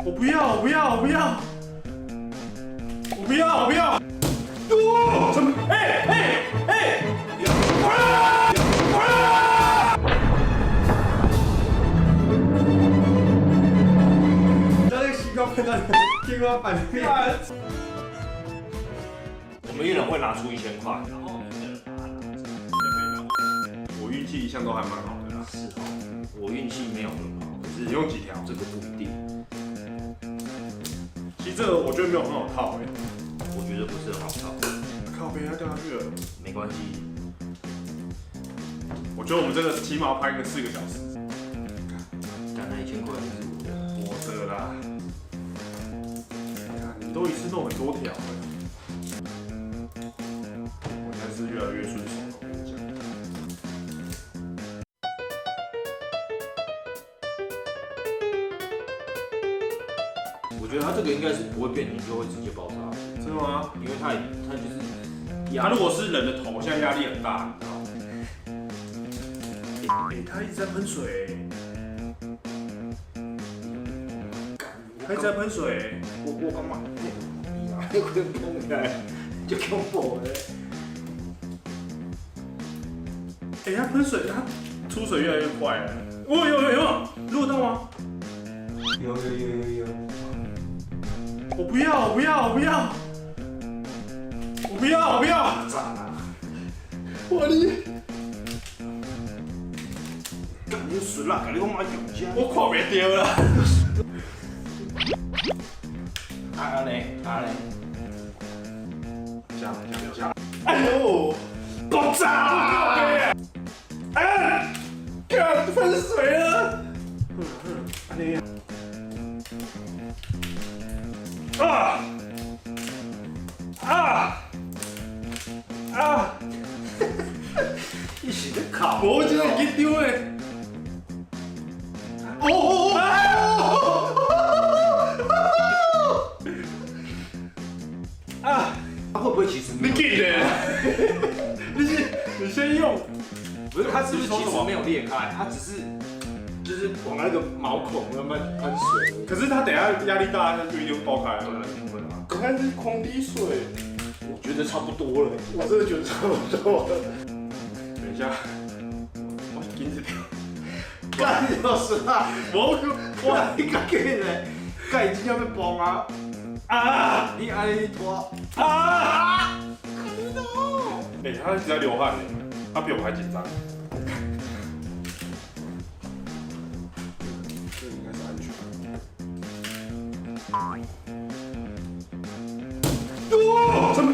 我不要，我不要，我不要，我不要，我不要！哦，怎么？那个西瓜碰到天花板面。我们一人会拿出1000块，然后我运气一向都还蛮好的啦。是哦，我运气没有很好，可是你用几条？这个不一定。其实这个我觉得没有很好套哎。我觉得不是很好套。靠边，它掉下去了。没关系。我觉得我们这个起码要拍个4个小时。但那1000块是我的。我的啦。你们都一次弄很多条了。我现在是越来越顺手了，我跟你讲。我觉得它这个应该是不会变形就会直接爆炸，真的吗？因为它就是它如果是人的头，现在压力很大，你知道吗？它一直在喷水，它一直在喷水。我干嘛？你快崩起来，就恐怖了。它喷水，它出水越来越快了。哦，有录到吗？有。我不要，我不要，我不要，我不要，我不要！炸了！我的，干你死啦！干你我妈用家！我快没丢了。啊嘞！加！哎呦，爆炸！哎，看喷水了！你一起在烤，我真係幾丟誒！它会不会其实你給的，你先用。不是它是不是其实没有裂开？它只是就是往那个毛孔慢慢喷水而已。可是它等下壓力大，它就一定會爆開。会吗？我看是狂滴水，我觉得差不多了。我真的覺得差不多了。等一下，我緊住條。干就是啦！哇！你个给人，干已經要被崩啊！啊！你愛你拖啊！他一直在流汗呢，他比我还緊張。这应该是安全。哦！怎么？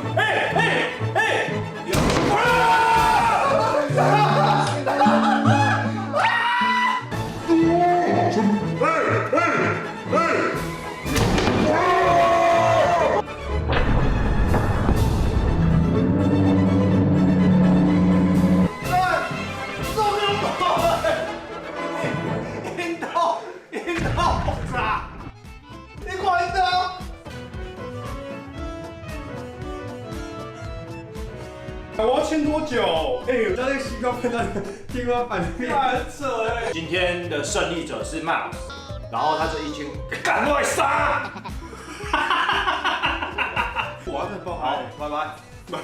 我要签多久？我那个西瓜碰到天花板面，很扯哎。今天的胜利者是 Mouse， 然后他这1000赶快杀！我要再爆。好，拜拜。拜。